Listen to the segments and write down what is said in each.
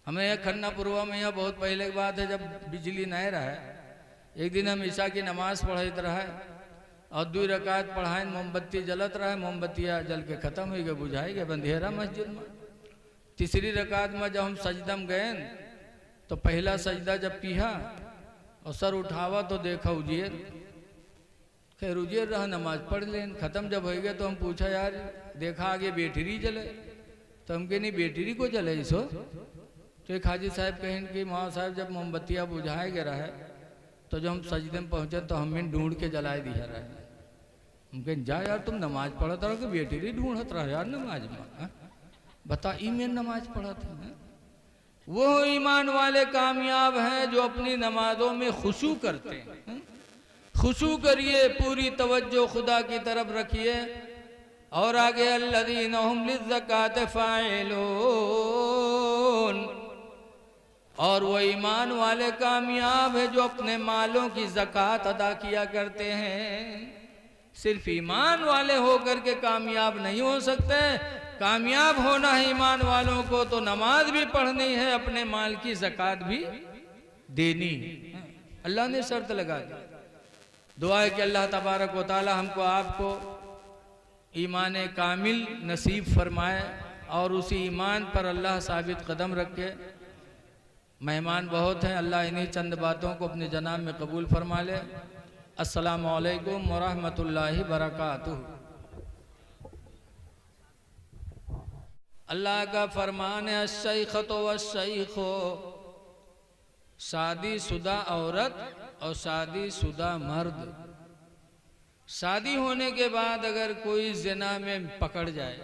हमें यह खन्नापुरवा में, यह बहुत पहले की बात है, जब बिजली नहीं रहा, एक दिन हम ईशा की नमाज पढ़ते रहे और 2 रकात पढ़ाए, मोमबत्ती जलत रहे, मोमबत्तियाँ जल के ख़त्म हो गए, बुझाई गए बंधेरा मस्जिद में। तीसरी रकात में जब हम सजदम गए तो पहला सजदा जब किया और सर उठावा तो देखा उजियर, खैर उजियर रहा, नमाज पढ़ लें, ख़त्म जब हो गया तो हम पूछा यार देखा आगे बैटरी जले, तो हम कहे नहीं बैटरी को जले इसो, तो एक हाजी साहब कहें कि माँ साहब जब मोमबत्तियाँ बुझाए गए रहे तो जब हम सजदे में पहुँचे तो हमें ढूंढ के जलाए दिया रहे। हम कहें जा यार तुम नमाज पढ़त रहो कि बैटरी ढूंढत रहो यार नमाज में, बता ईमें नमाज पढ़त है। वो ईमान वाले कामयाब हैं जो अपनी नमाजों में खुशू करते हैं। खुशू करिए, पूरी तवज्जो खुदा की तरफ रखिए। और आगे अल्लज़ीना हुम लिज़्ज़कात फ़ाइलून, और वो ईमान वाले कामयाब है जो अपने मालों की ज़कात अदा किया करते हैं। सिर्फ ईमान वाले होकर के कामयाब नहीं हो सकते, कामयाब होना है ईमान वालों को तो नमाज भी पढ़नी है, अपने माल की ज़कात भी देनी। अल्लाह ने शर्त लगा दी। दुआ है कि अल्लाह तबारक व तआला हमको आपको ईमान कामिल नसीब फरमाए और उसी ईमान पर अल्लाह साबित कदम रखे। मेहमान बहुत हैं, अल्लाह इन्हीं चंद बातों को अपने जनाब में कबूल फरमा ले। अस्सलामु अलैकुम व रहमतुल्लाहि व बरकातुहू। अल्लाह का फरमान है अश्शैख़तु वश्शैख़ु, शादीशुदा औरत और शादीशुदा मर्द। शादी होने के बाद अगर कोई ज़िना में पकड़ जाए,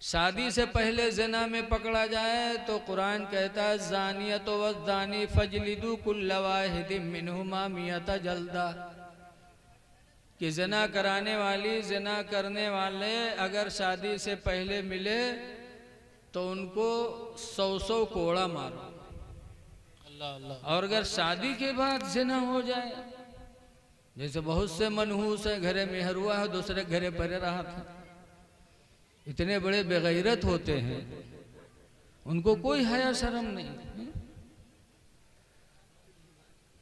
शादी से पहले ज़िना में पकड़ा जाए तो कुरान कहता है ज़ानियतु वज़्ज़ानी फ़जलिदू कुल्ला वाहिदिम मिनहुमा मियता जल्दा, कि ज़िना कराने वाली ज़िना करने वाले अगर शादी से पहले मिले तो उनको 100 कोड़ा मारो। और अगर शादी के बाद ज़िना हो जाए, जैसे बहुत से मनहूस है, घरे में हरुआ है दूसरे घरे परे रहा था, इतने बड़े बेगैरत होते हैं, उनको कोई हया शर्म नहीं।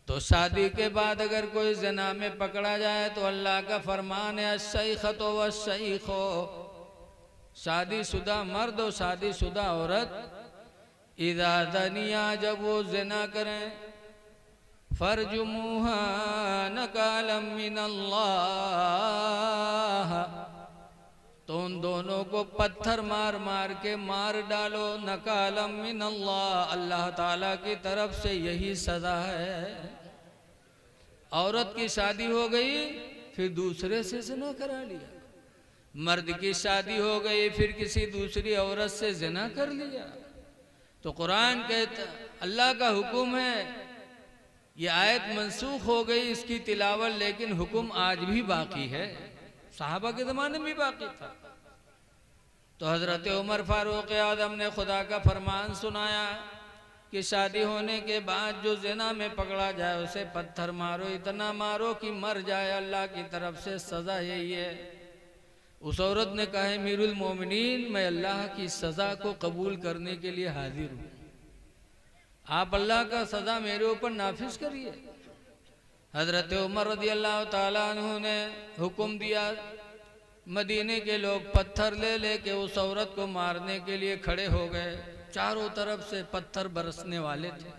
तो शादी के बाद अगर कोई ज़िना में पकड़ा जाए तो अल्लाह का फरमान है अश्शैख़तु वश्शैख़ु, शादीशुदा मर्द और शादीशुदा औरत, इज़ा ज़निया जब वो ज़िना करें, फ़रजुमूहा नकालम मिनल्लाह, तो उन दोनों को पत्थर मार मार के मार डालो। नकालम मिनल्लाह, अल्लाह ताला की तरफ से यही सज़ा है। औरत की शादी हो गई फिर दूसरे से ज़िना करा लिया, मर्द की शादी हो गई फिर किसी दूसरी औरत से ज़िना कर लिया, तो कुरान कहता अल्लाह का हुक्म है, ये आयत मनसूख हो गई इसकी तिलावत, लेकिन हुक्म आज भी बाकी है, सहाबा के ज़माने में भी बाकी था। तो हज़रत उमर फारूक आज़म ने खुदा का फरमान सुनाया कि शादी होने के बाद जो ज़िना में पकड़ा जाए उसे पत्थर मारो, इतना मारो कि मर जाए, अल्लाह की तरफ से सज़ा यही है। उस औरत ने कहा अमीरुल मोमिनीन, मैं अल्लाह की सज़ा को कबूल करने के लिए हाजिर हूँ, आप अल्लाह का सज़ा मेरे ऊपर नाफिज करिए। हज़रत उमर रज़ियल्लाहु ताला अन्हु ने हुक्म दिया, मदीने के लोग पत्थर ले लेके उस औरत को मारने के लिए खड़े हो गए, चारों तरफ से पत्थर बरसने वाले थे।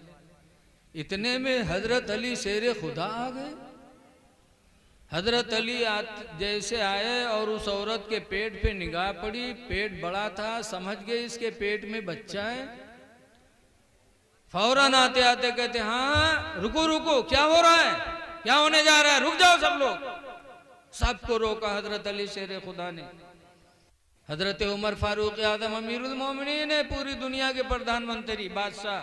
इतने में हज़रत अली शेर खुदा आ गए। हज़रत अली जैसे आए और उस औरत के पेट पे निगाह पड़ी, पेट बड़ा था, समझ गए इसके पेट में बच्चा है। फौरन आते आते कहते हाँ रुको रुको, क्या हो रहा है, क्या होने जा रहा है, रुक जाओ सब लोग। सबको रोका हज़रत अली शेर खुदा ने। हज़रत उमर फारूक आज़म अमीरुल मोमिनीन है, पूरी दुनिया के प्रधानमंत्री बादशाह,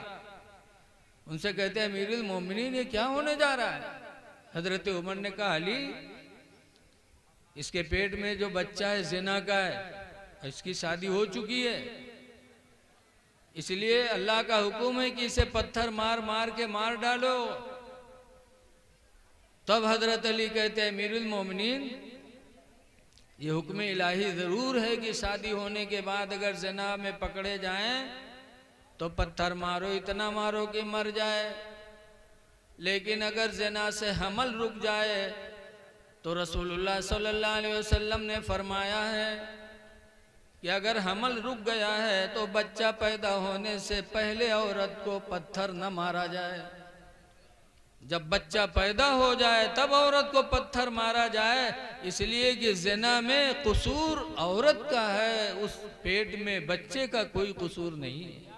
उनसे कहते हैं अमीरुल मोमिनीन ये क्या होने जा रहा है। हज़रत उमर ने कहा अली, इसके पेट में जो बच्चा है ज़िना का है, इसकी शादी हो चुकी है, इसलिए अल्लाह का हुक्म है कि इसे पत्थर मार मार के मार डालो। तब हज़रत अली कहते हैं अमीरुल मोमिनीन ये हुक्म इलाही ज़रूर है कि शादी होने के बाद अगर ज़िना में पकड़े जाएं तो पत्थर मारो, इतना मारो कि मर जाए। लेकिन अगर ज़िना से हमल रुक जाए तो रसूलुल्लाह सल्लल्लाहु अलैहि वसल्लम ने फरमाया है कि अगर हमल रुक गया है तो बच्चा पैदा होने से पहले औरत को पत्थर न मारा जाए। जब बच्चा पैदा हो जाए तब औरत को पत्थर मारा जाए, इसलिए कि ज़िना में कसूर औरत का है, उस पेट में बच्चे का कोई कसूर नहीं है।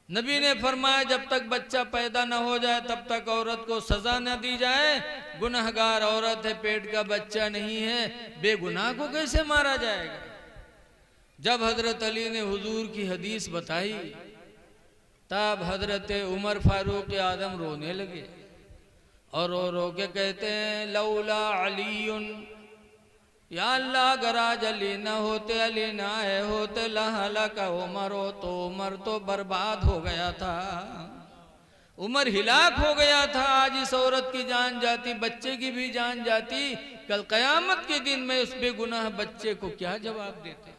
नबी ने फरमाया जब तक बच्चा पैदा न हो जाए तब तक औरत को सजा न दी जाए। गुनहगार औरत है, पेट का बच्चा नहीं है, बेगुनाह को कैसे मारा जाएगा। जब हजरत अली ने हुजूर की हदीस बताई तब हजरत उमर फारूक आदम रोने लगे और रो रो के कहते हैं लौला अलीयुन, या अल्लाह अगर आज अली न होते, अली ना आए होते, लहलका उमर हो, तो उमर तो बर्बाद हो गया था, उमर हिलाक हो गया था। आज इस औरत की जान जाती, बच्चे की भी जान जाती, कल कयामत के दिन में उस बेगुनाह बच्चे को क्या जवाब देते।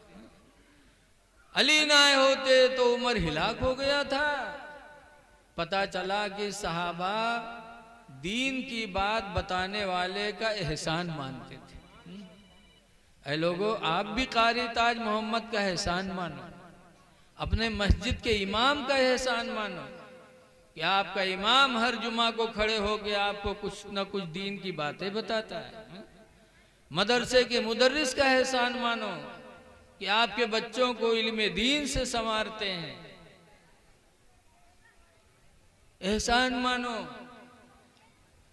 अली ना आए होते तो उमर हिलाक हो गया था। पता चला कि सहाबा दीन की बात बताने वाले का एहसान मानते थे। ऐ लोगों, आप भी कारी ताज मोहम्मद का एहसान मानो, अपने मस्जिद के इमाम का एहसान मानो कि आपका इमाम हर जुमा को खड़े होकर आपको कुछ न कुछ दीन की बातें बताता है। मदरसे के मुदर्रिस का एहसान मानो कि आपके बच्चों को इल्म दीन से संवारते हैं। एहसान मानो,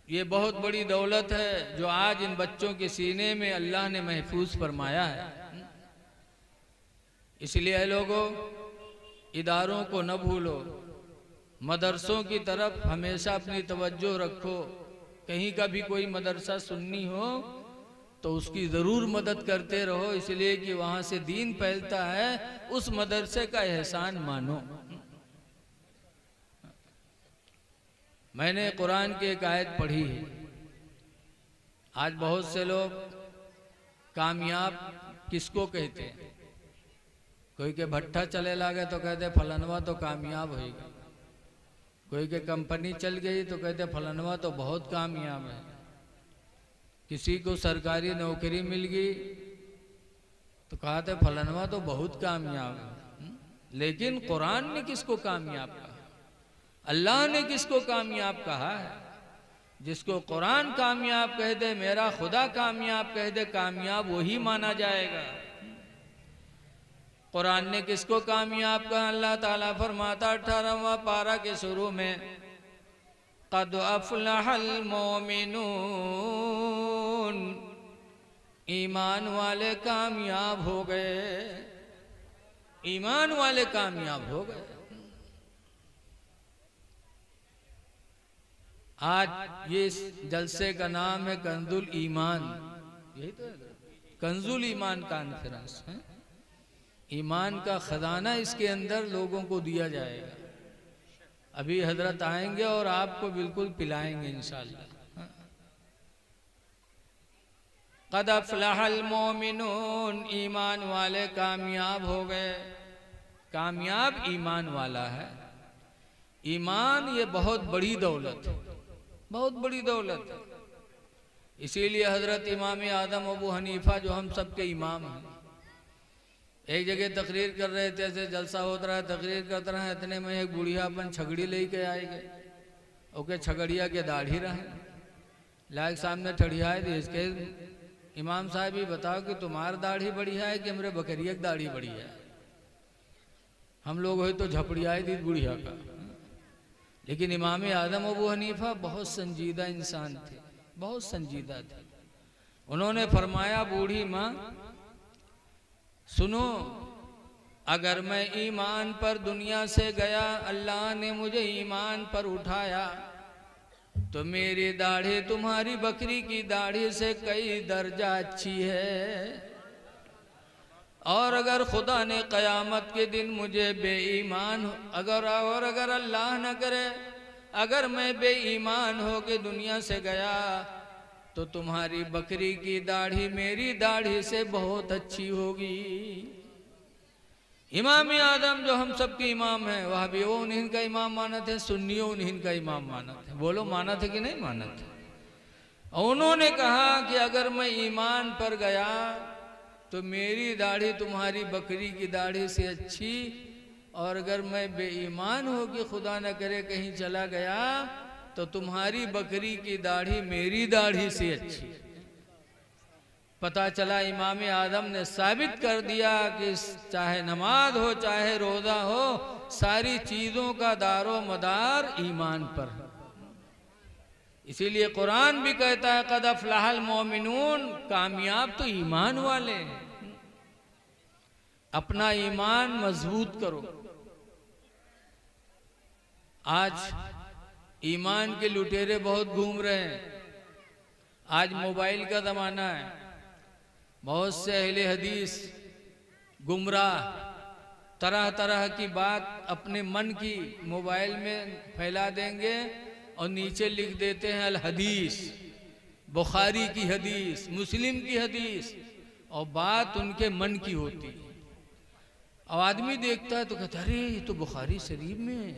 ये बहुत बड़ी दौलत है जो आज इन बच्चों के सीने में अल्लाह ने महफूज फरमाया है। इसलिए लोगों, इदारों को न भूलो, मदरसों की तरफ हमेशा अपनी तवज्जो रखो। कहीं का भी कोई मदरसा सुन्नी हो तो उसकी ज़रूर मदद करते रहो, इसलिए कि वहाँ से दीन फैलता है। उस मदरसे का एहसान मानो। मैंने कुरान की एक आयत पढ़ी है। आज बहुत से लोग कामयाब किसको कहते हैं? कोई के भट्ठा चले लागे तो कहते फलनवा तो कामयाब होगा, कोई के कंपनी चल गई तो कहते फलनवा तो बहुत कामयाब है, किसी को सरकारी नौकरी मिल गई तो कहते फलनवा तो बहुत कामयाब है। लेकिन कुरान ने किसको कामयाब कहा? अल्लाह ने किसको कामयाब कहा है? जिसको कुरान कामयाब कह दे, मेरा खुदा कामयाब कह दे, कामयाब वही माना जाएगा। कुरान ने किसको कामयाब कहा? अल्लाह ताला फरमाता 18वां पारा के शुरू में, क़द अफ़लहल मोमिनून, ईमान वाले कामयाब हो गए, ईमान वाले कामयाब हो गए। आज ये इस जलसे का नाम है कंजुल ईमान, यही तो है, कंजुल ईमान कॉन्फ्रेंस है। ईमान का खजाना इसके अंदर लोगों को दिया जाएगा। अभी हजरत आएंगे और आपको बिल्कुल पिलाएंगे इंशाअल्लाह। क़द अफ़लहल मोमिनून, ईमान वाले कामयाब हो गए। कामयाब ईमान वाला है। ईमान ये बहुत बड़ी दौलत है, बहुत बड़ी दौलत है। इसीलिए हजरत इमाम आदम अबू हनीफा जो हम सब के इमाम हैं, एक जगह तकरीर कर रहे थे, ऐसे जलसा होता रहा, तकरीर करते रहे, इतने में एक बुढ़िया अपन छगड़ी लेके आएंगे, ओके छगड़िया के दाढ़ी रहे लायक सामने ठड़ियाए थे। इसके इमाम साहब ही बताओ कि तुम्हारी दाढ़ी बढ़िया है कि हमारे बकरिया की दाढ़ी बढ़िया है? हम लोग हो तो झपड़ियाए दी बुढ़िया का। लेकिन इमाम आदम अबू हनीफा बहुत संजीदा इंसान थे, बहुत संजीदा थे। उन्होंने फरमाया, बूढ़ी माँ सुनो, अगर मैं ईमान पर दुनिया से गया, अल्लाह ने मुझे ईमान पर उठाया, तो मेरी दाढ़ी तुम्हारी बकरी की दाढ़ी से कई दर्जा अच्छी है। और अगर खुदा ने क़यामत के दिन मुझे बेईमान अगर अल्लाह न करे, अगर मैं बेईमान हो के दुनिया से गया, तो तुम्हारी बकरी की दाढ़ी मेरी दाढ़ी से बहुत अच्छी होगी। इमाम आदम जो हम सबके इमाम हैं, वह भी वो उन्हीं का इमाम मानत है, सुन्नियों उन्हीं का इमाम मानत है। बोलो मानत है कि नहीं मानत है? और उन्होंने कहा कि अगर मैं ईमान पर गया तो मेरी दाढ़ी तुम्हारी बकरी की दाढ़ी से अच्छी, और अगर मैं बेईमान हो कि खुदा न करे कहीं चला गया तो तुम्हारी बकरी की दाढ़ी मेरी दाढ़ी से अच्छी। पता चला इमाम आदम ने साबित कर दिया कि चाहे नमाज हो चाहे रोजा हो, सारी चीजों का दारो मदार ईमान पर है। इसीलिए कुरान भी कहता है कद अफ़लहल मोमिनून, कामयाब तो ईमान वाले हैं। अपना ईमान मजबूत करो। आज ईमान के लुटेरे बहुत घूम रहे हैं। आज मोबाइल का जमाना है, बहुत से अहले हदीस गुमराह तरह तरह की बात अपने मन की मोबाइल में फैला देंगे और नीचे लिख देते हैं अल हदीस, बुखारी की हदीस, मुस्लिम की हदीस, और बात उनके मन की होती है। अब आदमी देखता है तो कहता है अरे ये तो बुखारी शरीफ में है,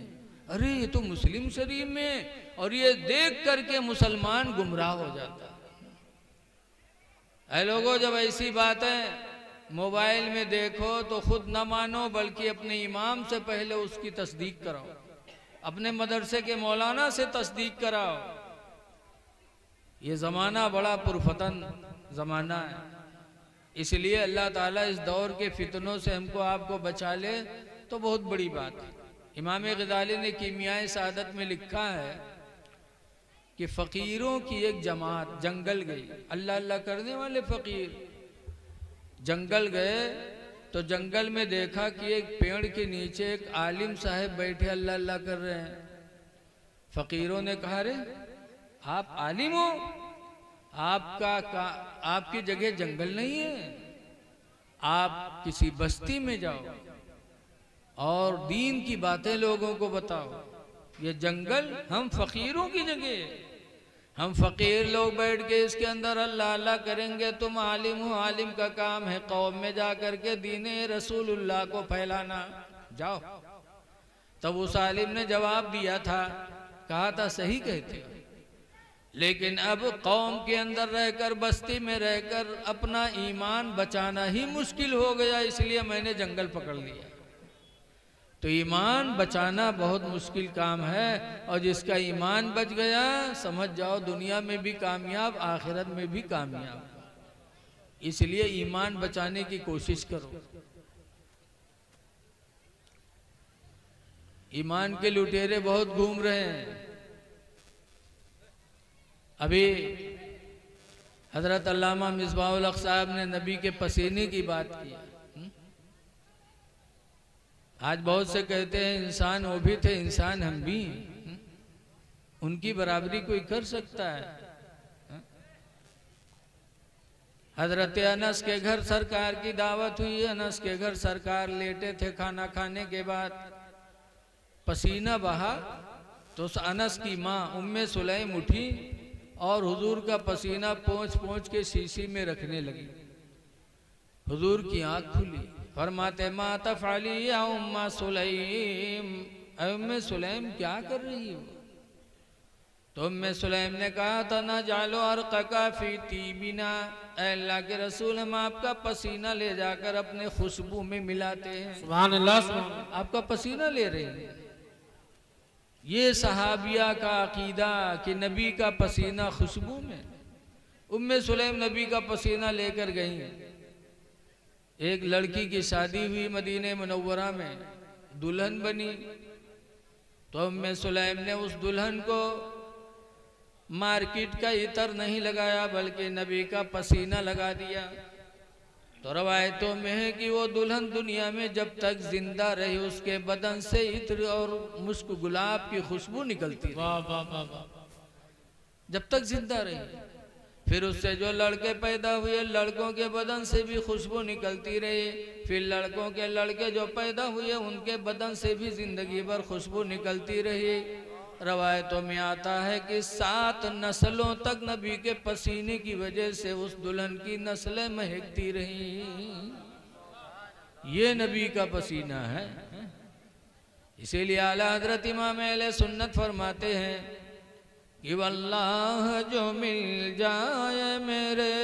अरे ये तो मुस्लिम शरीफ में, और ये देख करके मुसलमान गुमराह हो जाता है। ऐ लोगों, जब ऐसी बातें मोबाइल में देखो तो खुद न मानो, बल्कि अपने इमाम से पहले उसकी तस्दीक कराओ, अपने मदरसे के मौलाना से तस्दीक कराओ। ये ज़माना बड़ा पुरफतन ज़माना है, इसलिए अल्लाह ताला इस दौर के फितनों से हमको आपको बचा ले तो बहुत बड़ी बात है। इमाम गज़ाली ने कीमियाए सादत में लिखा है कि फ़कीरों की एक जमात जंगल गई, अल्लाह अल्लाह करने वाले फ़कीर जंगल गए तो जंगल में देखा कि एक पेड़ के नीचे एक आलिम साहब बैठे अल्लाह अल्लाह कर रहे हैं। फ़कीरों ने कहा रे आप आलिम हो, आपकी जगह जंगल नहीं है, आप किसी बस्ती में जाओ और दीन की बातें लोगों को बताओ। ये जंगल हम फ़कीरों की जगह, हम फ़कीर लोग बैठ के इसके अंदर अल्लाह अल्लाह करेंगे, तुम आलिम हो, आलिम का काम है कौम में जा करके दीने रसूलुल्लाह को फैलाना, जाओ। तब उस आलिम ने जवाब दिया था, कहा था सही कहते हो, लेकिन अब कौम के अंदर रहकर बस्ती में रहकर अपना ईमान बचाना ही मुश्किल हो गया, इसलिए मैंने जंगल पकड़ लिया। तो ईमान बचाना बहुत मुश्किल काम है, और जिसका ईमान बच गया समझ जाओ दुनिया में भी कामयाब, आखिरत में भी कामयाब। इसलिए ईमान बचाने की कोशिश करो। ईमान के लुटेरे बहुत घूम रहे हैं। अभी हजरत अल्लामा मिसबाहुल हक साहब ने नबी के पसीने की बात की। आज बहुत से कहते हैं इंसान वो भी थे, इंसान हम भी, उनकी बराबरी कोई कर सकता है? हजरत अनस के घर सरकार की दावत हुई। अनस के घर सरकार लेटे थे, खाना खाने के बाद पसीना बहा तो उस अनस की माँ उम्मे सुलैम उठी और हुजूर का पसीना पोंछ पोंछ के शीशी में रखने लगी। हुजूर की आंख खुली, फरमाते मा तफ़अली या उम्मा सुलैम, उम्मे सुलैम क्या कर रही हो? तो उम्मे सुलैम ने कहा था ना जालो अर्क़का फ़ी तीबिना, अल्लाह के रसूल हम आपका पसीना ले जाकर अपने खुशबू में मिलाते हैं। सुभान अल्लाह, आपका पसीना ले रहे हैं। ये सहाबिया का अकीदा कि नबी का पसीना खुशबू में। उम्मे सुलैम नबी का पसीना लेकर गई। एक लड़की की शादी हुई मदीने मुनव्वरा में, दुल्हन बनी। तो उम्मे सुलैम ने उस दुल्हन को मार्केट का इतर नहीं लगाया बल्कि नबी का पसीना लगा दिया। तो रवायतों में है कि वो दुल्हन दुनिया में जब तक जिंदा रही उसके बदन से इत्र और मुस्क गुलाब की खुशबू निकलती रही, जब तक जिंदा रही। फिर उससे जो लड़के पैदा हुए लड़कों के बदन से भी खुशबू निकलती रही। फिर लड़कों के लड़के जो पैदा हुए उनके बदन से भी जिंदगी भर खुशबू निकलती रही। रवायतों में आता है कि 7 नस्लों तक नबी के पसीने की वजह से उस दुल्हन की नस्लें महकती रही। ये नबी का पसीना है। इसीलिए आला हजरत इमाम अहले सुन्नत फरमाते हैं कि वल्लाह जो मिल जाए मेरे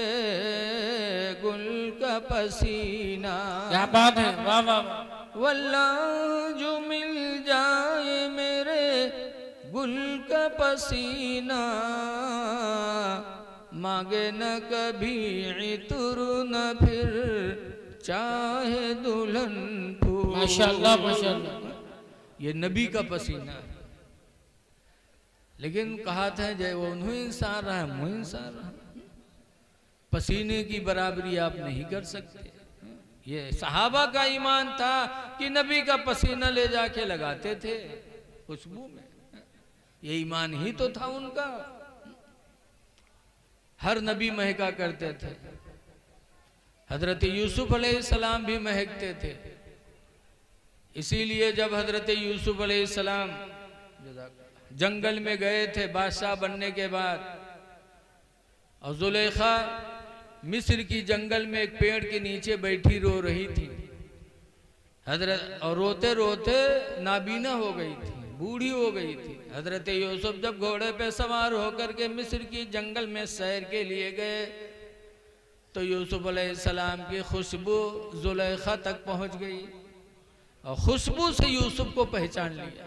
गुल का पसीना। क्या बात है, वाह वाह वाह। वल्लाह जो मिल जाए मेरे गुल का पसीना, मांगे न कभी इतर न फिर चाहे दुल्हन फूल। माशाअल्लाह माशाअल्लाह। ये नबी का पसीना है। लेकिन कहा था जय वो उन्हें इंसान रहा, मुँह इंसान रहा। पसीने की बराबरी आप नहीं कर सकते। ये सहाबा का ईमान था कि नबी का पसीना ले जाके लगाते थे खुशबू में। ये ईमान ही तो था उनका। हर नबी महका करते थे। हजरत यूसुफ अलैहिस्सलाम भी महकते थे। इसीलिए जब हजरत यूसुफ अलैहिस्सलाम जंगल में गए थे बादशाह बनने के बाद, और जुलेखा मिस्र की जंगल में एक पेड़ के नीचे बैठी रो रही थी हजरत, और रोते रोते नाबीना हो गई थी, बूढ़ी हो गई थी। हजरत यूसुफ जब घोड़े पे सवार होकर के मिस्र की जंगल में सैर के लिए गए तो यूसुफ अलैहिस्सलाम की खुशबू जुलेखा तक पहुंच गई और खुशबू से यूसुफ को पहचान लिया।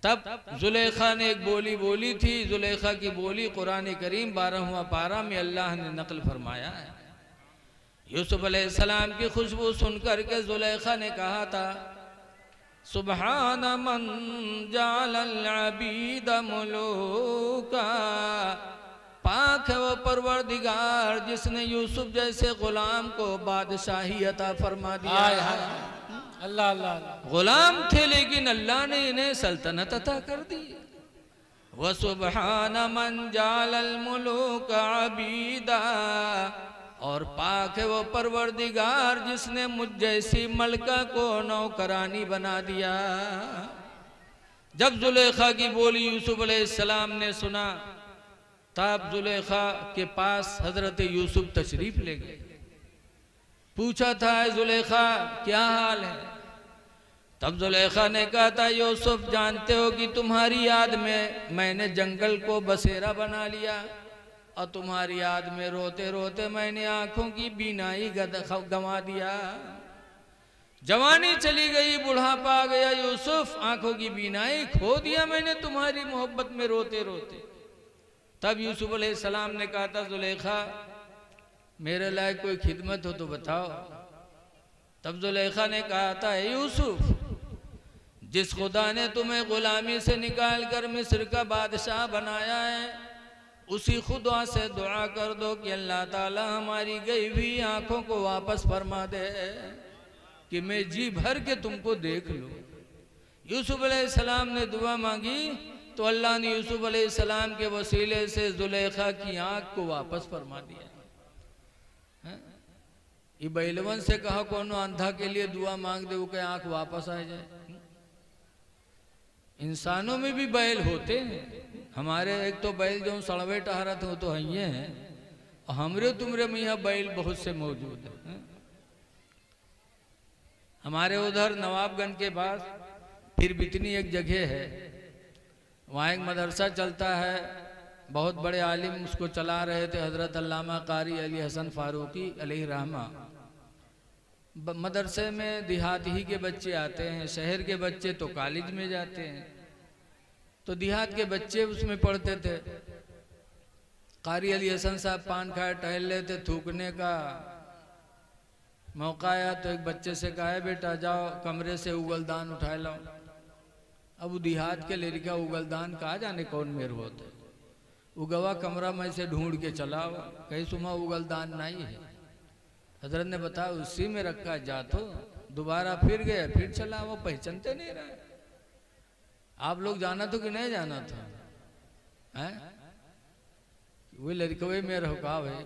तब जुलेखा ने एक बोली बोली थी। जुलेखा की बोली कुरान करीम 12वां पारा में अल्लाह ने नकल फरमाया है। यूसुफ अलैहिस्सलाम की खुशबू सुनकर के जुलेखा ने कहा था, सुबहान मन जालल अबीद मुलूका, पाक है वो परवरदिगार जिसने यूसुफ जैसे गुलाम को बादशाही अता फरमा दिया। अल्लाह अल्लाह। गुलाम थे लेकिन अल्लाह ने इन्हें सल्तनत अता कर दी। व सुबहान मन जालल मुलूक अबीदा, और पाक है वो परवरदिगार जिसने मुझ जैसी मलका को नौकरानी बना दिया। जब जुलेखा की बोली यूसुफ अलैहिस्सलाम ने सुना तब जुलेखा के पास हजरत यूसुफ तशरीफ ले गए। पूछा था जुलेखा क्या हाल है? तब जुलेखा ने कहा था, यूसुफ जानते हो कि तुम्हारी याद में मैंने जंगल को बसेरा बना लिया और तुम्हारी याद में रोते रोते मैंने आंखों की बीनाई गंवा दिया। जवानी चली गई, बुढ़ापा आ गया यूसुफ, आंखों की बीनाई खो दिया मैंने तुम्हारी मोहब्बत में रोते रोते। तब यूसुफ अलैहिस्सलाम ने कहा था, जुलेखा मेरे लायक कोई खिदमत हो तो बताओ। तब जुलेखा ने कहा था, यूसुफ जिस खुदा ने तुम्हें गुलामी से निकाल कर मिस्र का बादशाह बनाया है उसी खुदा से दुआ कर दो कि अल्लाह ताला हमारी गई हुई आंखों को वापस फरमा दे कि मैं जी भर के तुमको देख लूं। यूसुफ अलैहिस्सलाम ने दुआ मांगी तो अल्लाह ने यूसुफ अलैहिस्सलाम के वसीले से जुलेखा की आंख को वापस फरमा दिया। ये बैलवन से कहा कौन अंधा के लिए दुआ मांग दे वो के आंख वापस आ जाए। इंसानों में भी बैल होते हैं। हमारे एक तो बैल जो सड़वे टहरत हो तो हइये हैं, और हमरे तुमरे में यहाँ बैल बहुत से मौजूद है। हमारे उधर नवाबगंज के पास फिर बितनी एक जगह है, वहाँ एक मदरसा चलता है। बहुत बड़े आलिम उसको चला रहे थे हजरत अल्लामा कारी अली हसन फारूकी अलैहि रहमा। मदरसे में देहात ही के बच्चे आते हैं, शहर के बच्चे तो कॉलेज में जाते हैं, तो देहात के बच्चे उसमें पढ़ते थे। कारी अली हसन साहब पान खाए टहल लेते, थूकने का मौका आया तो एक बच्चे से कहा है बेटा जाओ कमरे से उगलदान उठा लाओ। अब वो देहात के लड़का उगलदान कहा जाने कौन मेरे होते, उगवा कमरा में से ढूंढ के चलाओ, कहीं सुमा उगलदान नहीं है। हजरत ने बताया उसी में रखा जा, तो दोबारा फिर गए, फिर चला, वो पहचानते नहीं रहे। आप लोग जाना तो कि नहीं जाना था? हैं? वो लड़के में रखा भाई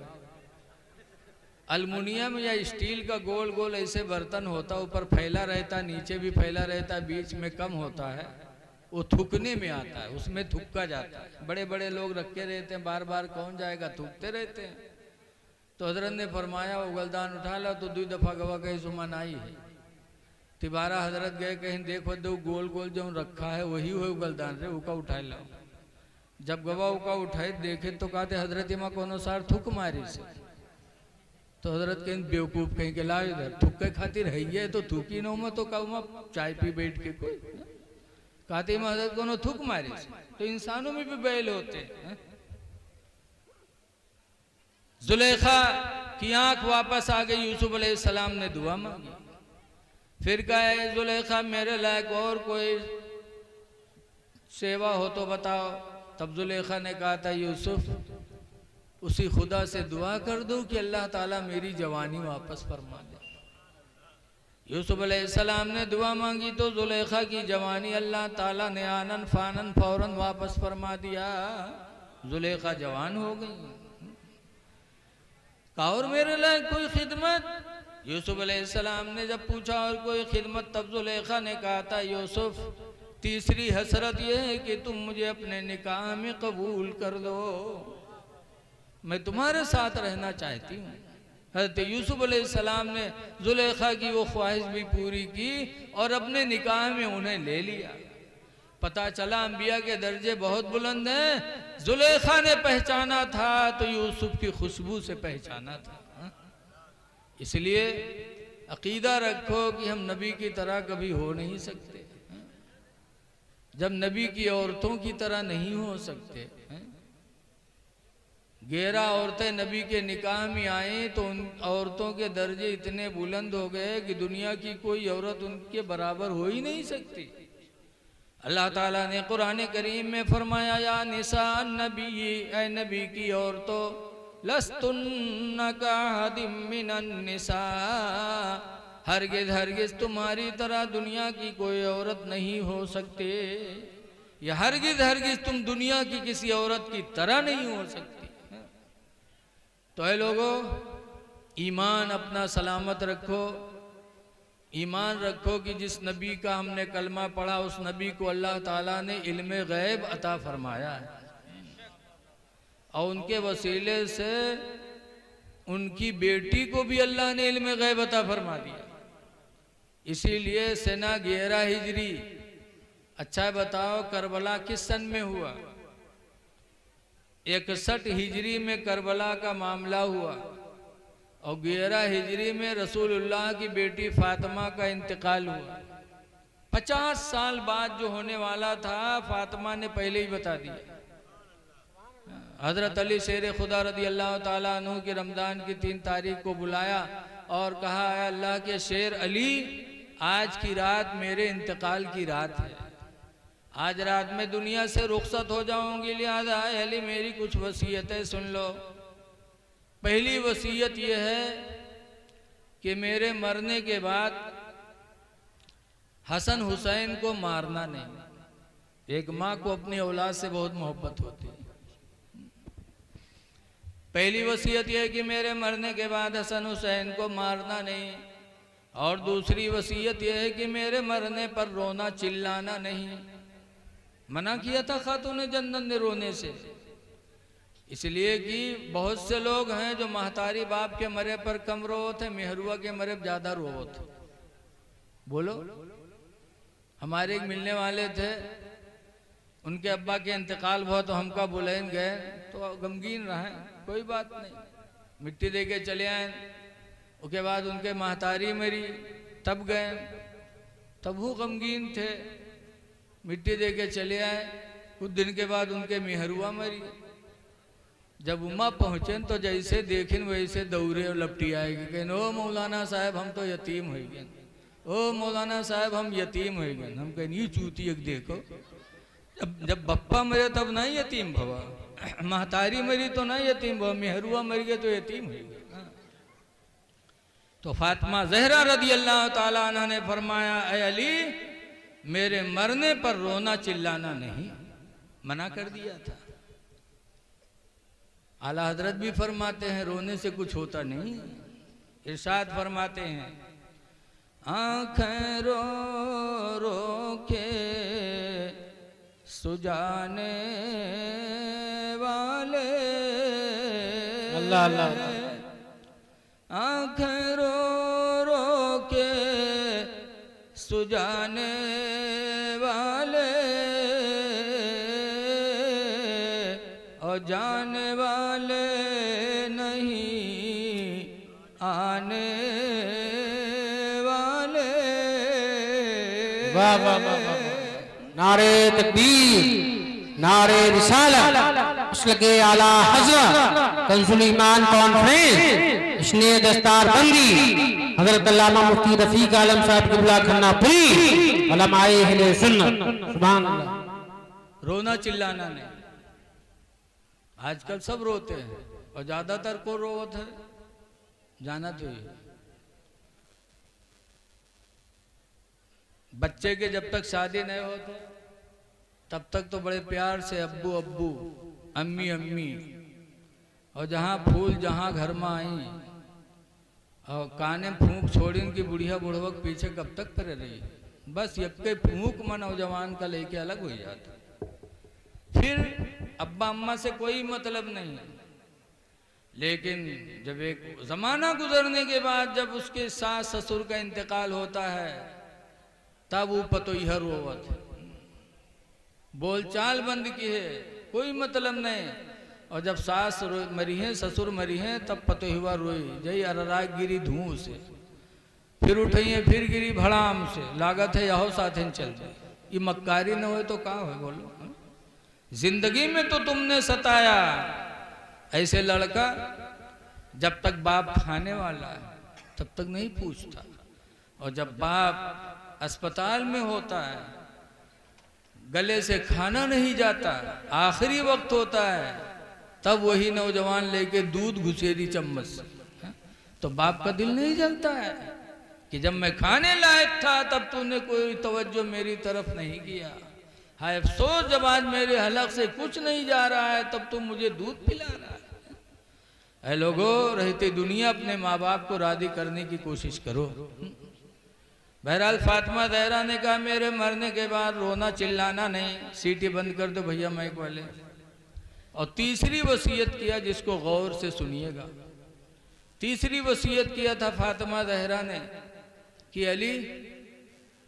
अल्मुनियम या स्टील का गोल गोल ऐसे बर्तन होता, ऊपर फैला रहता, नीचे भी फैला रहता, बीच में कम होता है, वो थूकने में आता है, उसमें थूका जाता है। बड़े बड़े लोग रखे रहते हैं, बार बार कौन जाएगा, थूकते रहते हैं। तो हजरत ने फरमाया वो गलदान उठा ला तो 2 दफा गवा कहीं सुमन आई है। तिबारा हजरत गए कहीं देखो दो गोल गोल जो रखा है वही हो गलदान रे उका उठाए लाओ। जब गवा उका उठाए देखे तो कहते हजरत माँ कोनो सार थुक मारी से। तो हजरत कहीं बेवकूफ कहीं के लाओ इधर थुक के खातिर है तो थूकी नो में तो कहूँ चाय पी बैठ के कोई कहते में हजरत कोनो थुक मारी से। तो इंसानों में भी बैल होते हैं। जुलेखा की आंख वापस आ गई। यूसुफ अलैहिस्सलाम ने दुआ मांगी। फिर कहा जुलेखा मेरे लायक और कोई सेवा हो तो बताओ। तब जुलेखा ने कहा था यूसुफ उसी खुदा से दुआ कर दो कि अल्लाह ताला मेरी जवानी वापस फरमा दे। यूसुफ अलैहिस्सलाम ने दुआ मांगी तो जुलेखा की जवानी अल्लाह ताला ने आनन फानन फौरन वापस फरमा दिया। जुलेखा जवान हो गई। कहा और मेरे लायक कोई खिदमत। यूसुफ अलैहिस्सलाम ने जब पूछा और कोई खिदमत तब जुलेखा ने कहा था यूसुफ तीसरी हसरत यह है कि तुम मुझे अपने निकाह में कबूल कर दो। मैं तुम्हारे साथ रहना चाहती हूँ। हज़रत यूसुफ अलैहिस्सलाम ने जुलेखा की वो ख्वाहिश भी पूरी की और अपने निकाह में उन्हें ले लिया। पता चला अंबिया के दर्जे बहुत बुलंद हैं। जुलेखा ने पहचाना था तो यूसुफ की खुशबू से पहचाना था। इसलिए अकीदा रखो कि हम नबी की तरह कभी हो नहीं सकते। जब नबी की औरतों की तरह नहीं हो सकते। 11 औरतें नबी के निकाह में आई तो उन औरतों के दर्जे इतने बुलंद हो गए कि दुनिया की कोई औरत उनके बराबर हो ही नहीं सकती। अल्लाह ताला ने कुरान करीम में फरमाया या निसा नबी ए नबी की औरतों लस्तुन्ना काहदिम मिनन निसा हरगिज हरगिज तुम्हारी तरह दुनिया की कोई औरत नहीं हो सकते। या हरगिज हरगिज तुम दुनिया की किसी औरत की तरह नहीं हो सकती। तो ऐ लोगों ईमान अपना सलामत रखो। ईमान रखो कि जिस नबी का हमने कलमा पढ़ा उस नबी को अल्लाह ताला ने इल्म गैब अता फरमाया है और उनके वसीले से उनकी बेटी को भी अल्लाह ने इल्म गैब अता फरमा दिया। इसीलिए सना 11 हिजरी। अच्छा बताओ करबला किस सन में हुआ? 61 हिजरी में करबला का मामला हुआ और 11 हिजरी में रसूलुल्लाह की बेटी फातिमा का इंतकाल हुआ। 50 साल बाद जो होने वाला था फातिमा ने पहले ही बता दिया। हजरत अली शेर खुदा रदी अल्लाह ताला अन्हु की रमज़ान की 3 तारीख को बुलाया और कहा है अल्लाह के शेर अली आज की रात मेरे इंतकाल की रात है। आज रात में दुनिया से रुखसत हो जाऊंगी लिहाजा अली मेरी कुछ वसीयतें सुन लो। पहली वसीयत यह है कि मेरे मरने के बाद हसन हुसैन को मारना नहीं। एक माँ को अपनी औलाद से बहुत मोहब्बत होती है। पहली वसीयत यह है कि मेरे मरने के बाद हसन हुसैन को मारना नहीं। और दूसरी वसीयत यह है कि मेरे मरने पर रोना चिल्लाना नहीं। मना किया था खातून जन्नत ने रोने से, इसलिए कि बहुत से लोग हैं जो महतारी बाप के मरे पर कम रो थे, मेहरुआ के मरे पर ज्यादा रो थे। बोलो, हमारे एक मिलने वाले थे, उनके अब्बा के इंतकाल हुआ तो हमका बुलैन गए तो गमगीन रहे, कोई बात नहीं, मिट्टी दे के चले आए। उसके बाद उनके महतारी मरी तब गए, तब वो गमगीन थे, मिट्टी दे के चले आए। कुछ दिन के बाद उनके मेहरुआ मरी। जब उम्मा पहुँचे तो जैसे देखें वैसे दौड़े और लपटी आएगी कहें ओ मौलाना साहब हम तो यतीम हो गए, ओ मौलाना साहब हम यतीम हो गए। हम कहें ये चूती एक देखो, जब बप्पा मरे तब नहीं यतीम भवा, महतारी मरी तो नहीं यतीम भवा, मेहरुआ मर गए तो यतीम हो गए। तो फातिमा ज़हरा रदी अल्लाह ताला अन्हा ने फरमाया ऐ अली मेरे मरने पर रोना चिल्लाना नहीं, मना कर दिया था। आला हजरत भी फरमाते हैं रोने से कुछ होता नहीं। इरशाद फरमाते हैं आँखें रो रो के सुजाने वाले अल्लाह अल्लाह सुजाने वाले और जाने वाले नहीं आने वाले। वाह वाह वाह वाह। नारे तकबीर, नारे रिसालत, मसलके आला हज़रत, कंजुल ईमान कॉन्फ्रेंस, इश्ने दस्तार बंदी, हज़रत अल्लामा मुफ्ती रफीक आलम साहब क़िबला खन्नापुरी, उलमाए अहले सुन्नत। सुभान अल्लाह। रोना चिल्लाना नहीं। आजकल सब रोते हैं और ज्यादातर को रोत है जाना तो ही। बच्चे के जब तक शादी नहीं होते तब तक तो बड़े प्यार से अब्बू अब्बू, अम्मी अम्मी, और जहाँ फूल जहाँ घर में आई और काने फूंक छोड़ी उनकी बुढ़िया बुढ़वक पीछे कब तक करे रही। बस यक्के फूंक में नौजवान का लेके अलग हो जाता। फिर अब्बा अम्मा से कोई मतलब नहीं। लेकिन जब एक जमाना गुजरने के बाद जब उसके सास ससुर का इंतकाल होता है तब वो पतो यह रोवत है। बोलचाल बंद की है, कोई मतलब नहीं। और जब सास मरी है ससुर मरी है तब पतो हुआ रोई जय अररा गिरी धुआं से, फिर उठी है फिर गिरी भड़ाम से। लागत है यहो साथ चल जाए। ये मक्कारी न हो तो क्या हो बोलो। जिंदगी में तो तुमने सताया। ऐसे लड़का जब तक बाप खाने वाला है तब तक नहीं पूछता, और जब बाप अस्पताल में होता है, गले से खाना नहीं जाता, आखिरी वक्त होता है, तब वही नौजवान लेके दूध घुसेरी चम्मच से, तो बाप का दिल नहीं जलता है कि जब मैं खाने लायक था तब तूने कोई तवज्जो मेरी तरफ नहीं किया। हाय अफसोस जब आज मेरे हलक से कुछ नहीं जा रहा है तब तुम मुझे दूध पिला रहा है। ऐ लोगों, रहते दुनिया अपने माँ बाप को राजी करने की कोशिश करो। बहरहाल फातिमा ज़हरा ने कहा मेरे मरने के बाद रोना चिल्लाना नहीं, सीटी बंद कर दो भैया माइक वाले। और तीसरी वसीयत किया जिसको गौर से सुनिएगा। तीसरी वसीयत किया था फातिमा ज़हरा ने कि अली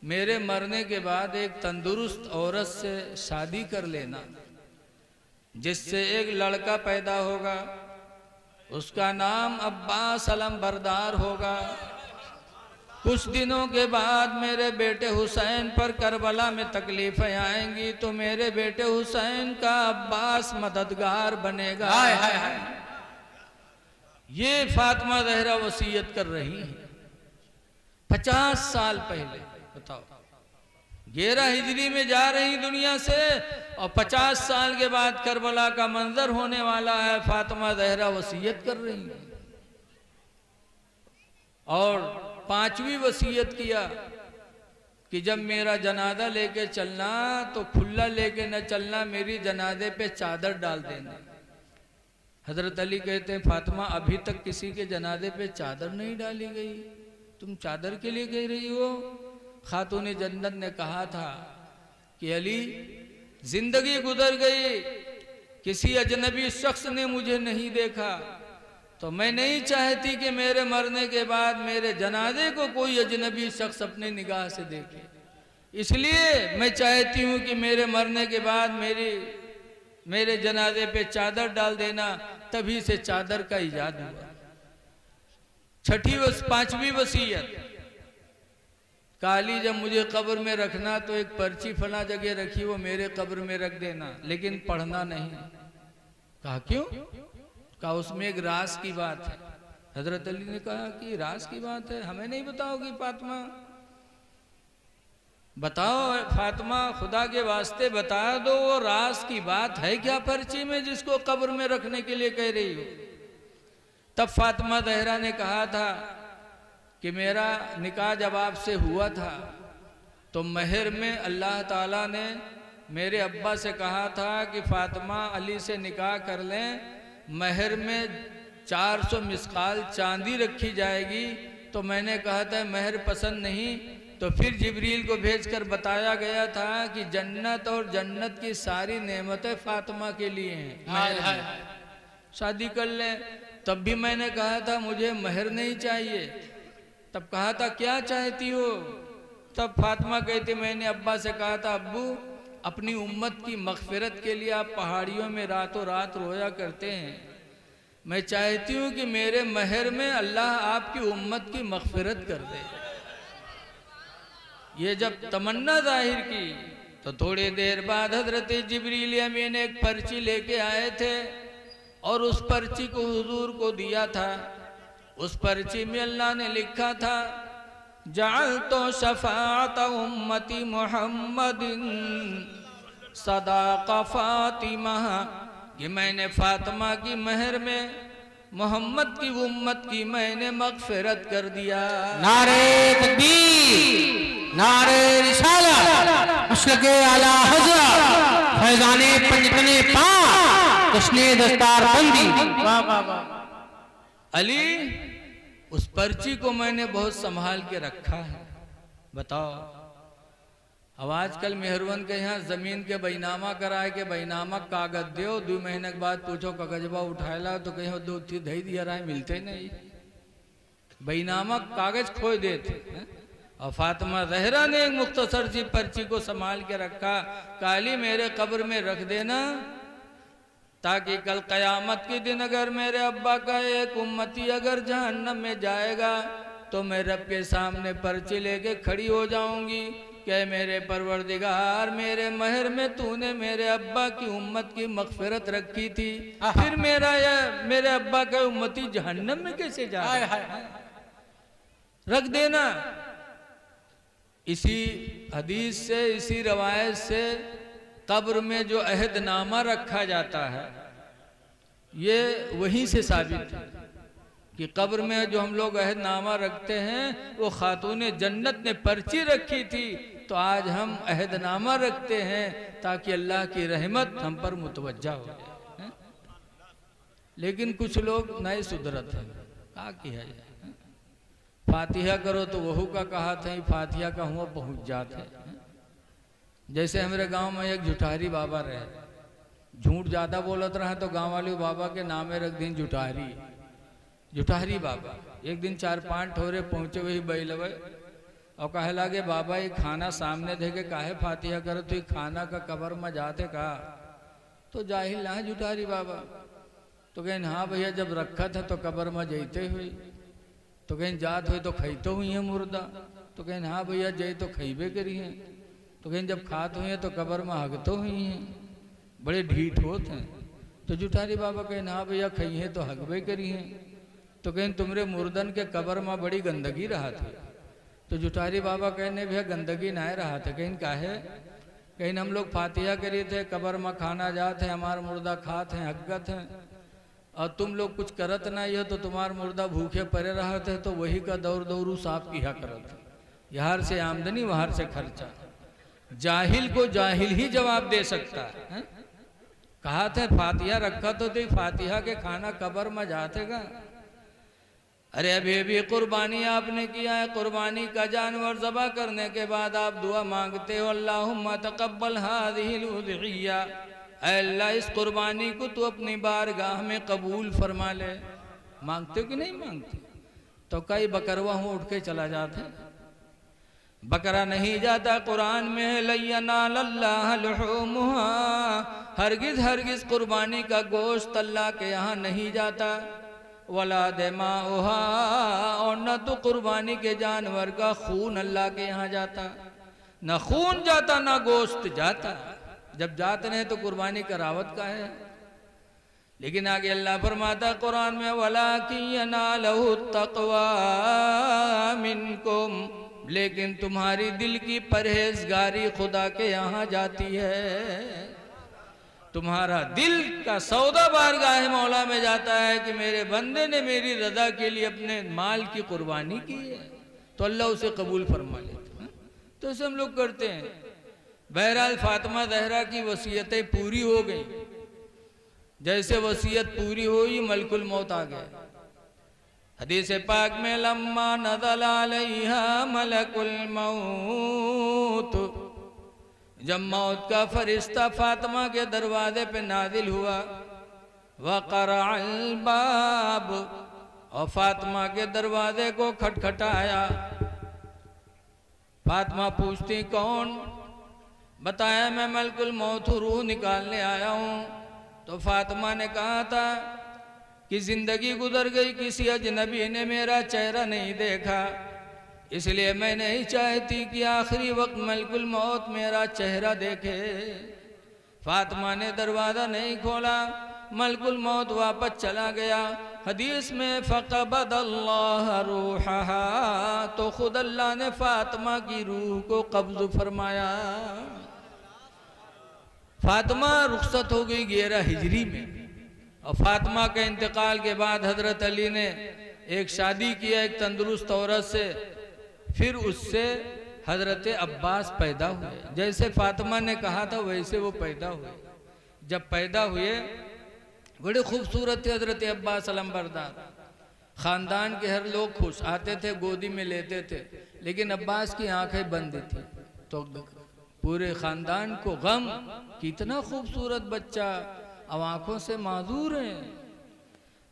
मेरे मरने के बाद एक तंदुरुस्त औरत से शादी कर लेना जिससे एक लड़का पैदा होगा, उसका नाम अब्बास अलम बरदार होगा। कुछ दिनों के बाद मेरे बेटे हुसैन पर करबला में तकलीफें आएंगी तो मेरे बेटे हुसैन का अब्बास मददगार बनेगा। हाय हाय हाय। ये फातिमा ज़हरा वसीयत कर रही है 50 साल पहले। बताओ, 11 हिजरी में जा रही दुनिया से और 50 साल के बाद करबला का मंजर होने वाला है। फातिमा ज़हरा वसीयत कर रही है। और 5वीं वसीयत किया कि जब मेरा जनाजा लेके चलना तो खुला लेके न चलना, मेरी जनाजे पे चादर डाल देना। हजरत अली कहते हैं फातिमा अभी तक किसी के जनाजे पे चादर नहीं डाली गई, तुम चादर के लिए कह रही हो। खातून जन्नत ने कहा था कि अली जिंदगी गुजर गई, किसी अजनबी शख्स ने मुझे नहीं देखा, तो मैं नहीं चाहती कि मेरे मरने के बाद मेरे जनाजे को कोई अजनबी शख्स अपनी निगाह से देखे। इसलिए मैं चाहती हूँ कि मेरे मरने के बाद मेरे जनाजे पे चादर डाल देना। तभी से चादर का इजाद हुआ। 5वीं वसीयत, काली जब मुझे कब्र में रखना तो एक पर्ची फला जगह रखी, वो मेरे कब्र में रख देना, लेकिन पढ़ना नहीं। कहा क्यों? कहा उसमें एक राज की बात है। हजरत अली ने कहा कि राज की बात है, हमें नहीं बताओगी फातिमा? बताओ फातिमा, खुदा के वास्ते बता दो वो राज की बात है क्या पर्ची में जिसको कब्र में रखने के लिए कह रही हो। तब फातिमा ज़हरा ने कहा था कि मेरा निकाह जब आपसे हुआ था तो महर में अल्लाह ताला ने मेरे अब्बा से कहा था कि फातिमा अली से निकाह कर लें, महर में 400 मिस्काल चांदी रखी जाएगी। तो मैंने कहा था महर पसंद नहीं, तो फिर जिब्रील को भेजकर बताया गया था कि जन्नत और जन्नत की सारी नेमतें फातिमा के लिए हैं, शादी कर लें। तब भी मैंने कहा था मुझे महर नहीं चाहिए। तब कहा था क्या चाहती हो? तब फातिमा कहती मैंने अब्बा से कहा था अब्बू अपनी उम्मत की मग़फ़िरत के लिए आप पहाड़ियों में रातों रात रोया करते हैं, मैं चाहती हूँ कि मेरे महर में अल्लाह आपकी उम्मत की मग़फ़िरत कर दे। ये जब तमन्ना जाहिर की तो थोड़ी देर बाद हज़रत जिब्रील अमीन एक पर्ची लेके आए थे और उस पर्ची को हुजूर को दिया था। उस पर्ची में अल्लाह ने लिखा था जअलतु शफाअत उम्मती मुहम्मदिन सदाक़ा फातिमा, कि मैंने फातिमा की महर में मोहम्मद की उम्मत की मैंने मग़फ़िरत कर दिया। नारे तकबीर, नारे रिसालत, मसलके आला हज़रत, फैज़ाने पंजतने पाक, जश्ने दस्तार बंदी। वाह वाह वाह। अली उस पर्ची को मैंने बहुत संभाल के रखा है। बताओ अब आजकल मेहरवन के यहाँ जमीन के बैनामा कराए के बैनामा कागज दो, 2 महीने के बाद पूछो कागजबा उठाएला तो कहीं 2 थी दही दिया रहा मिलते नहीं, बैनामा कागज खोए देते। और फातिमा ज़हरा ने एक मुख्तसर सी पर्ची को संभाल के रखा, काली मेरे कब्र में रख देना ताकि कल क़यामत के दिन अगर मेरे अब्बा का एक उम्मती अगर जहन्नम में जाएगा तो मैं रब के सामने पर्ची लेके खड़ी हो जाऊंगी कि मेरे परवरदिगार मेरे महर में तूने मेरे अब्बा की उम्मत की मग़फ़िरत रखी थी, फिर मेरे अब्बा का उम्मती जहन्नम में कैसे जाए, रख देना। इसी हदीस से इसी रवायत से कब्र में जो अहदनामा रखा जाता है ये वहीं से साबित है कि कब्र में जो हम लोग अहदनामा रखते हैं वो खातून जन्नत ने पर्ची रखी थी, तो आज हम अहदनामा रखते हैं ताकि अल्लाह की रहमत हम पर मुतवज्जा हो जाए। लेकिन कुछ लोग नए सुधरत हैं, क्या किया जाए, फातिहा करो तो वहू का कहा था फातिहा का हुआ पहुँच जाते। जैसे हमारे गांव में एक जुठारी बाबा रहे, झूठ ज़्यादा बोलत रहा तो गांव वाले बाबा के नामे रख दिन जुठारी बाबा। एक दिन 4-5 ठोरे पहुँचे वही बैलवे और कहे लगे बाबा ये खाना सामने देखे काहे फातिहा करो, तो ये खाना का कबर में जाते का, तो जाहिल ना जुठारी बाबा। तो कहें हाँ भैया जब रखा था तो कबर में जैते हुई, तो कहीं जात हुई तो खईतो हुई है मुर्दा, तो कहें हाँ भैया जय तो खईबे करी हैं, तो कहीं जब खात हुई हैं तो कब्र में हगतो हुई हैं, बड़े ढीठ होते हैं। तो जुठारी बाबा कहें हाँ भैया खई हैं तो हगबे करी हैं, तो कहीं तुमरे मुर्दन के कब्र में बड़ी गंदगी रहा थे। तो जुठारी बाबा कहने भैया गंदगी ना रहा थे, कहीं काहे, कहीं हम लोग फातिहा करी थे कब्र में खाना जाते हैं, हमार मुर्दा खात हैं हगत हैं, और तुम लोग कुछ करत नहीं हो तो तुम्हार मुर्दा भूखे पड़े रहा थे, तो वही का दौरू साफ किया करत, यहाँ से आमदनी वहाँ से खर्चा। जाहिल को जाहिल ही जवाब दे सकता है। कहा था फातिहा रखा तो देख फातिहा के खाना कब्र में जाते का। अरे अभी भी कुर्बानी आपने किया है, कुर्बानी का जानवर ज़बह करने के बाद आप दुआ मांगते हो अल्लाहुम्मा तक़ब्बल हाज़िहिल उज़हिया, अल्लाह इस कुर्बानी को तू अपनी बारगाह में कबूल फरमा ले। मांगते हो कि नहीं मांगते? तो कई बकरवा हूँ उठ के चला जाता है, बकरा नहीं जाता। कुरान में है लयनालल्लाह लुहूमुहा, हरगिज हरगिज कुर्बानी का गोश्त अल्लाह के यहाँ नहीं जाता, वला दिमाउहा, और न तो कुर्बानी के जानवर का खून अल्लाह के यहाँ जाता, न खून जाता न गोश्त जाता। जब जाते नहीं तो कुर्बानी करावत का है। लेकिन आगे अल्लाह फरमाता कुरान में वलाकिन यनालहु तक़वा मिनकुम, लेकिन तुम्हारी दिल की परहेजगारी खुदा के यहाँ जाती है। तुम्हारा दिल का सौदा बारगाह मौला में जाता है कि मेरे बंदे ने मेरी रजा के लिए अपने माल की कुर्बानी की है, तो अल्लाह उसे कबूल फरमा लेता है। तो ऐसे हम लोग करते हैं। बहरहाल फातिमा ज़हरा की वसीयतें पूरी हो गई। जैसे वसीयत पूरी हुई मलकुल मौत आ गए। हदीस पाक में लम्मा नज़ल अलैहा मलकुल मौत, जब मौत का फरिश्ता फातिमा के दरवाजे पे नाजिल हुआ, वक़रअल बाब, और फातिमा के दरवाजे को खटखटाया। फातिमा पूछती कौन? बताया मैं मलकुल मौत रूह निकालने आया हूँ। तो फातिमा ने कहा था कि जिंदगी गुजर गई, किसी अजनबी ने मेरा चेहरा नहीं देखा, इसलिए मैं नहीं चाहती कि आखिरी वक्त मलकुल मौत मेरा चेहरा देखे। फातिमा ने दरवाज़ा नहीं खोला, मलकुल मौत वापस चला गया। हदीस में फ़क़बदल्लाह रूहहा, तो खुद अल्लाह ने फातिमा की रूह को कब्ज़ फरमाया। फातिमा रुखसत हो गई 11 हिजरी में, और फातिमा के इंतकाल के बाद हज़रत अली ने एक शादी किया एक तंदुरुस्त औरत से, फिर उससे हज़रत अब्बास पैदा हुए। जैसे फातिमा ने कहा था वैसे वो पैदा हुए। जब पैदा हुए बड़े खूबसूरत थे हज़रत अब्बास अलमबरदार। ख़ानदान के हर लोग खुश, आते थे गोदी में लेते थे, लेकिन अब्बास की आंखें बंद थी तो पूरे ख़ानदान को गम कि इतना खूबसूरत बच्चा अब आँखों से माजूर है।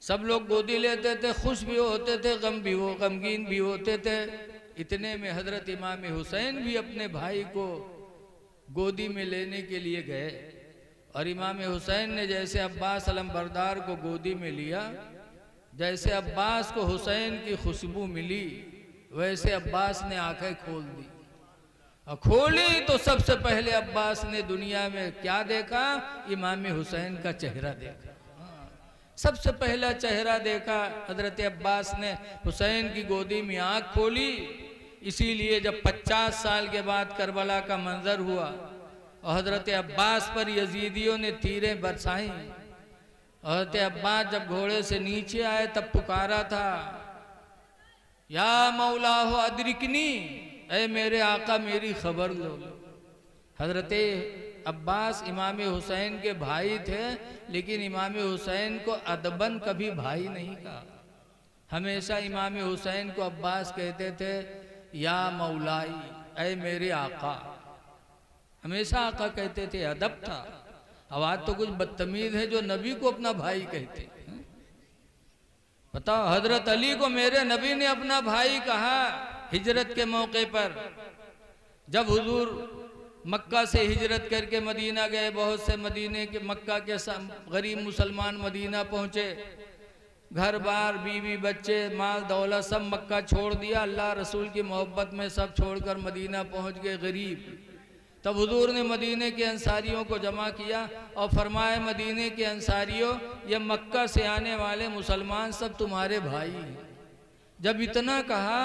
सब लोग गोदी लेते थे, खुश भी होते थे, गमगीन भी होते थे। इतने में हज़रत इमाम हुसैन भी अपने भाई को गोदी में लेने के लिए गए, और इमाम हुसैन ने जैसे अब्बास अलमबरदार को गोदी में लिया, जैसे अब्बास को हुसैन की खुशबू मिली, वैसे अब्बास ने आंखें खोल दी। और खोली तो सबसे पहले अब्बास ने दुनिया में क्या देखा? इमाम हुसैन का चेहरा देखा। सबसे पहला चेहरा देखा हज़रत अब्बास ने, हुसैन की गोदी में आँख खोली। इसीलिए जब 50 साल के बाद करबला का मंजर हुआ और हज़रत अब्बास पर यजीदियों ने तीरें बरसाई, हज़रत अब्बास जब घोड़े से नीचे आए तब पुकारा था, या मौला हो अदरिकनी, ऐ मेरे आका मेरी खबर लो। हज़रत अब्बास इमाम हुसैन के भाई थे, लेकिन इमाम हुसैन को अदबन कभी भाई नहीं कहा। हमेशा इमाम हुसैन को अब्बास कहते थे, या मौलाई, ऐ मेरे आका। हमेशा आका कहते थे, अदब था। अब आज तो कुछ बदतमीज है जो नबी को अपना भाई कहते। बताओ, हजरत अली को मेरे नबी ने अपना भाई कहा हिजरत के मौके पर। जब हुजूर मक्का से हिजरत करके मदीना गए, बहुत से मदीने के मक्का के गरीब मुसलमान मदीना पहुंचे, घर बार बीवी बच्चे माल दौलत सब मक्का छोड़ दिया, अल्लाह रसूल की मोहब्बत में सब छोड़कर मदीना पहुंच गए गरीब। तब हुजूर ने मदीने के अंसारियों को जमा किया और फरमाए, मदीने के अंसारियों, ये मक्का से आने वाले मुसलमान सब तुम्हारे भाई हैं। जब इतना कहा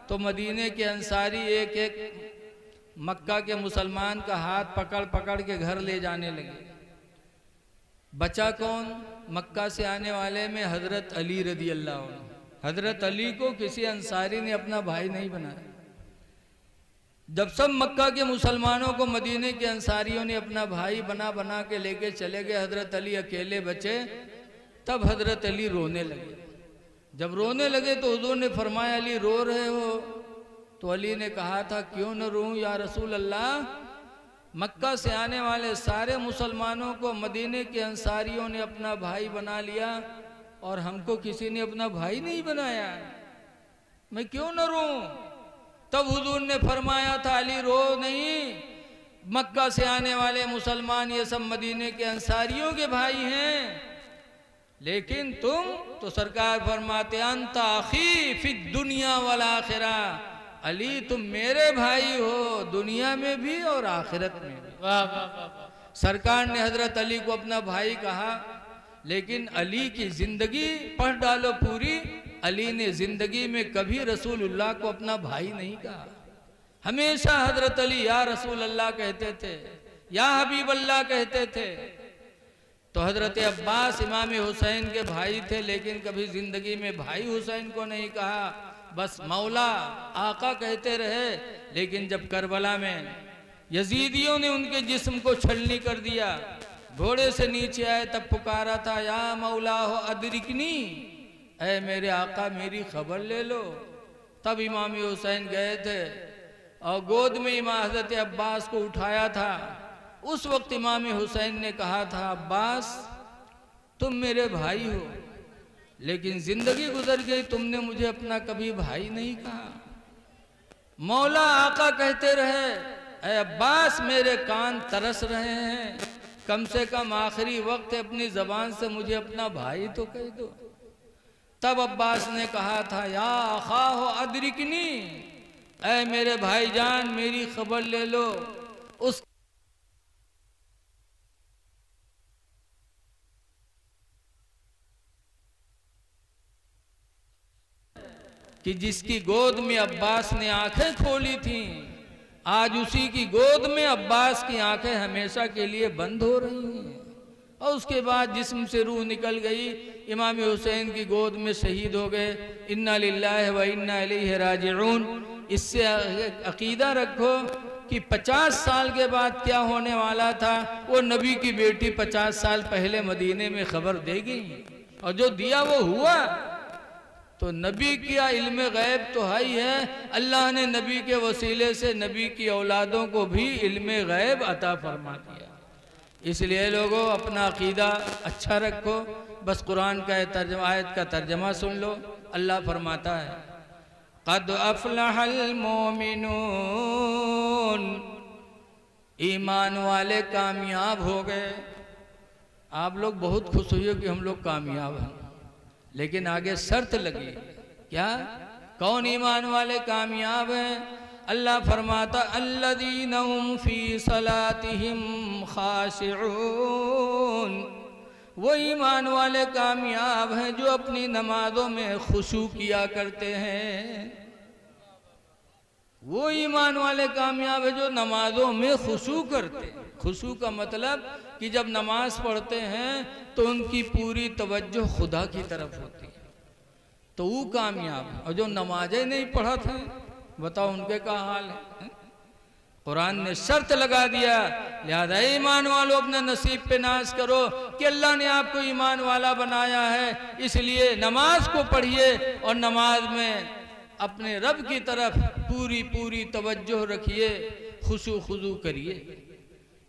तो मदीने के अंसारी एक एक मक्का के मुसलमान का हाथ पकड़ पकड़ के घर ले जाने लगे। बचा कौन? मक्का से आने वाले में हज़रत अली रदी अल्लाह अन्हु। हज़रत अली को किसी अंसारी ने अपना भाई नहीं बनाया। जब सब मक्का के मुसलमानों को मदीने के अंसारियों ने अपना भाई बना बना के लेके चले गए, हज़रत अली अकेले बचे। तब हज़रत अली रोने लगे। जब रोने लगे तो हुजूर ने फरमाया, अली रो रहे हो? तो अली ने कहा था, क्यों न रोऊं या रसूल अल्लाह, मक्का से आने वाले सारे मुसलमानों को मदीने के अंसारियों ने अपना भाई बना लिया और हमको किसी ने अपना भाई नहीं बनाया, मैं क्यों न रोऊं? तब हुजूर ने फरमाया था, अली रो नहीं, मक्का से आने वाले मुसलमान ये सब मदीने के अंसारियों के भाई हैं, लेकिन तुम तो सरकार फरमाते, अंत आखी फिद दुनिया वल आखिरा, अली तुम मेरे भाई हो दुनिया में भी और आखिरत में भी। वाह वाह वाह। सरकार ने हजरत अली को अपना भाई कहा, लेकिन अली की जिंदगी पढ़ डालो पूरी, अली ने जिंदगी में कभी रसूलुल्लाह को अपना भाई नहीं कहा। हमेशा हजरत अली या रसूल अल्लाह कहते थे, या हबीब अल्लाह कहते थे। तो हजरत अब्बास इमाम हुसैन के भाई थे, लेकिन कभी जिंदगी में भाई हुसैन को नहीं कहा, बस मौला आका कहते रहे। लेकिन जब करबला में यजीदियों ने उनके जिस्म को छलनी कर दिया, घोड़े से नीचे आए, तब पुकारा था, या मौला हो अदरिकनी, ऐ मेरे आका मेरी खबर ले लो। तब इमाम हुसैन गए थे और गोद में इमाम हजरत अब्बास को उठाया था। उस वक्त इमाम हुसैन ने कहा था, अब्बास तुम मेरे भाई हो, लेकिन जिंदगी गुजर गई, तुमने मुझे अपना कभी भाई नहीं कहा। मौला आका कहते रहे, ऐ अब्बास मेरे कान तरस रहे हैं, कम से कम आखिरी वक्त है, अपनी जबान से मुझे अपना भाई तो कह दो। तब अब्बास ने कहा था, या अखा हो अदरिकनी, ऐ मेरे भाईजान मेरी खबर ले लो उस कि जिसकी गोद में अब्बास ने आंखें खोली थीं, आज उसी की गोद में अब्बास की आंखें हमेशा के लिए बंद हो रही हैं। और उसके बाद जिस्म से रूह निकल गई, इमाम हुसैन की गोद में शहीद हो गए। इन्ना लिल्लाहि व इन्ना इलैहि राजिऊन। इससे अकीदा रखो कि 50 साल के बाद क्या होने वाला था, वो नबी की बेटी 50 साल पहले मदीने में खबर देगी, और जो दिया वो हुआ। तो नबी का इल्म गैब तो है ही है, अल्लाह ने नबी के वसीले से नबी की औलादों को भी इल्म गैब अता फरमा दिया। इसलिए लोगों अपना अकीदा अच्छा रखो। बस कुरान का आयत का तर्जमा सुन लो। अल्लाह फरमाता है, क़द अफ़लहल मोमिनून, ईमान वाले कामयाब हो गए। आप लोग बहुत खुश हुए कि हम लोग कामयाब हैं, लेकिन आगे शर्त लगी, क्या? कौन ईमान वाले कामयाब हैं? अल्लाह फरमाता, अल्लज़ीना हुम फ़ी सलातिहिम ख़ाशिऊन, वो ईमान वाले कामयाब हैं जो अपनी नमाजों में खुशू किया करते हैं। वो ईमान वाले कामयाब है जो नमाजों में खुशू करते हैं। खुशू का मतलब कि जब नमाज पढ़ते हैं तो उनकी पूरी तवज्जो खुदा की तरफ होती है, तो वो कामयाब है। और जो नमाजें नहीं पढ़ा थे, बताओ उनके क्या हाल है? कुरान ने शर्त लगा दिया, लिहाजा ईमान वालों अपने नसीब पे नाज करो कि अल्लाह ने आपको ईमान वाला बनाया है, इसलिए नमाज को पढ़िए और नमाज में अपने रब की तरफ पूरी पूरी तवज्जो रखिए, खुशू खुजू करिए।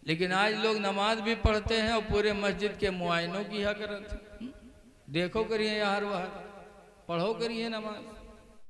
लेकिन आज लोग नमाज भी पढ़ते हैं और पूरे मस्जिद के मुआयनों की हकरत। देखो करिए यार, वहाँ पढ़ो करिए नमाज।